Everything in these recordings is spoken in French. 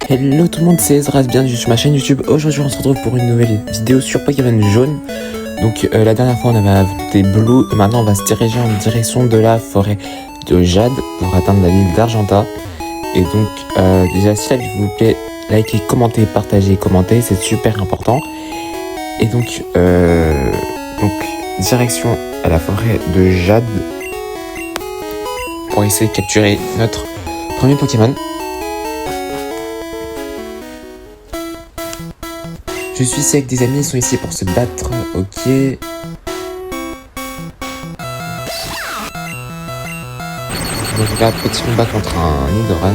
Hello tout le monde, c'est Ezra, bienvenue sur ma chaîne YouTube. Aujourd'hui on se retrouve pour une nouvelle vidéo sur Pokémon jaune. Donc la dernière fois on avait affronté Blue et maintenant on va se diriger en direction de la forêt de Jade pour atteindre la ville d'Argenta. Et donc déjà si la vidéo vous plaît, likez, commentez, partagez, commentez, c'est super important. Et donc direction à la forêt de Jade pour essayer de capturer notre premier Pokémon. Je suis ici avec des amis, ils sont ici pour se battre, ok. Donc là, petit combat contre un Nidoran.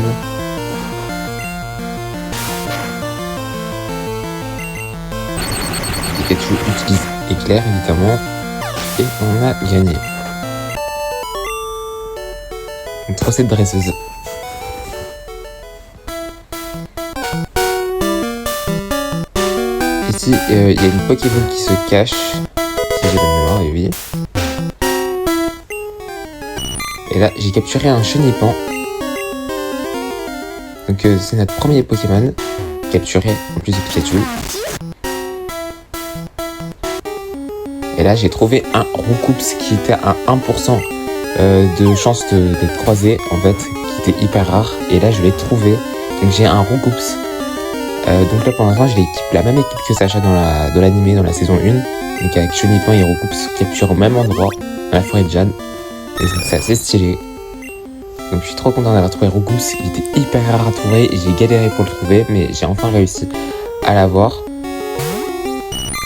Pikachu utilise éclair évidemment. Et on a gagné. Une trossette dresseuse. Ici, il y a une Pokéball qui se cache, si j'ai la mémoire, oui. Et là, j'ai capturé un Chenipan. Donc c'est notre premier Pokémon capturé, en plus de Pikachu. Et là, j'ai trouvé un Roucoups qui était à 1% de chance d'être croisé, en fait, qui était hyper rare. Et là, je l'ai trouvé. Donc j'ai un Roucoups. Donc là pour l'instant je l'équipe, la même équipe que Sacha dans l'animé, dans la saison 1. Donc avec Chenipan et Roucoups capturés au même endroit, dans la forêt de Jade. Et donc c'est assez stylé. Donc je suis trop content d'avoir trouvé Roucoups, il était hyper rare à trouver et j'ai galéré pour le trouver, mais j'ai enfin réussi à l'avoir.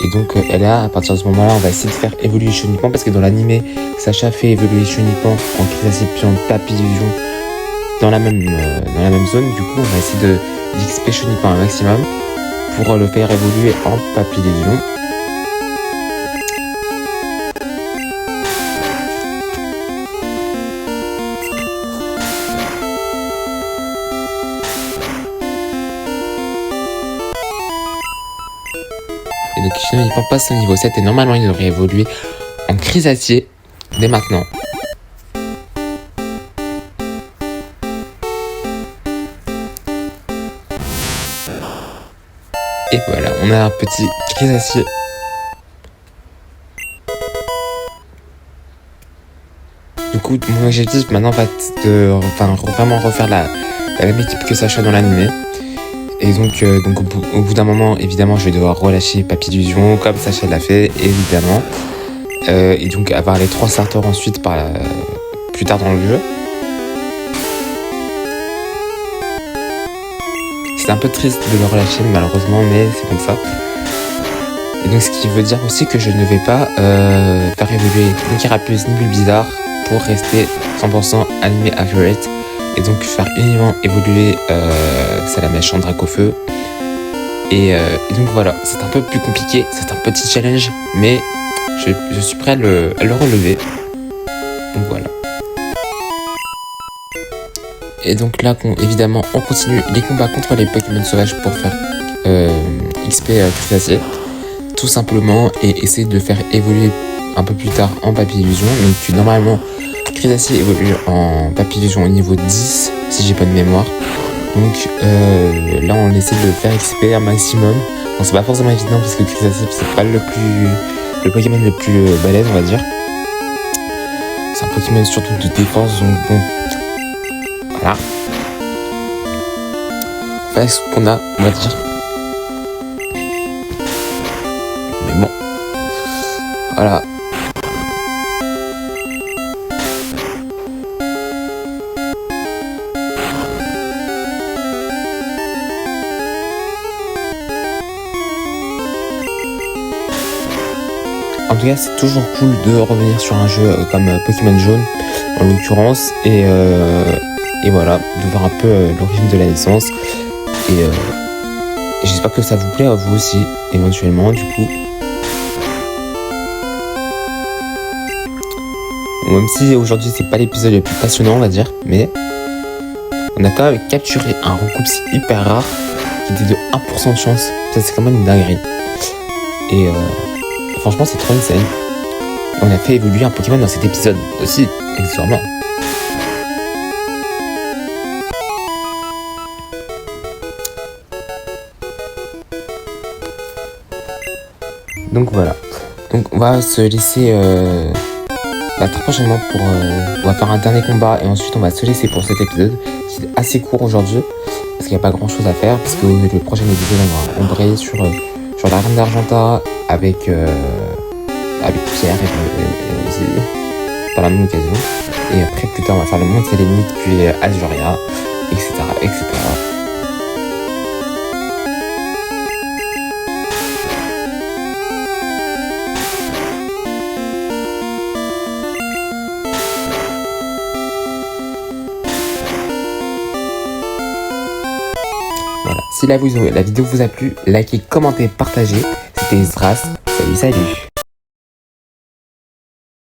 Et donc là, à partir de ce moment là, on va essayer de faire évoluer Chenipan, parce que dans l'animé, Sacha fait évoluer Chenipan en Crisassépion, Papillusion dans la même zone. Du coup on va essayer de d'XP Chenipan un maximum pour le faire évoluer en Papillusion. Et donc Chenipan passe au niveau 7 et normalement il devrait évoluer en Crisacier dès maintenant. Et voilà, on a un petit Crisacier. Du coup, mon objectif maintenant va être de vraiment refaire la même équipe que Sacha dans l'animé. Et donc au bout d'un moment, évidemment, je vais devoir relâcher Papillusion, comme Sacha l'a fait, évidemment. Et donc avoir les 3 starters ensuite plus tard dans le jeu. C'est un peu triste de le relâcher malheureusement, mais c'est comme ça. Et donc ce qui veut dire aussi que je ne vais pas faire évoluer ni Carapuce ni Bulbizarre pour rester 100% animé accurate. Et donc faire uniquement évoluer Salamèche en Dracofeu. Et donc voilà, c'est un peu plus compliqué, c'est un petit challenge, mais je suis prêt à le relever. Donc voilà. Et donc là, évidemment, on continue les combats contre les Pokémon sauvages pour faire XP Crisacier, tout simplement, et essayer de faire évoluer un peu plus tard en Papillusion. Donc normalement, Crisacier évolue en Papillusion au niveau 10, si j'ai pas de mémoire. Donc là, on essaie de le faire XP un maximum. Bon, c'est pas forcément évident parce que Crisacier, c'est pas le Pokémon le plus balèze, on va dire. C'est un Pokémon surtout de défense, donc bon. Voilà. Voilà ce qu'on a, on va dire. Mais bon. Voilà. En tout cas, c'est toujours cool de revenir sur un jeu comme Pokémon jaune, en l'occurrence. Et voilà, de voir un peu l'origine de la licence. Et j'espère que ça vous plaît à vous aussi, éventuellement, du coup. Même si aujourd'hui c'est pas l'épisode le plus passionnant, on va dire, mais on a quand même capturé un Roucoups hyper rare qui était de 1% de chance. Ça, c'est quand même une dinguerie. Et franchement, c'est trop insane. On a fait évoluer un Pokémon dans cet épisode aussi, accessoirement. Donc voilà. Donc on va se laisser très prochainement pour... on va faire un dernier combat et ensuite on va se laisser pour cet épisode qui est assez court aujourd'hui parce qu'il n'y a pas grand chose à faire parce que le prochain épisode on va embrayer sur l'arène d'Argenta avec Pierre et Ozzy par la même occasion. Et après plus tard on va faire le Mont Sélénite puis Algeria, etc. etc. Voilà. Si la vidéo vous a plu, likez, commentez, partagez. C'était Zras. Salut, salut.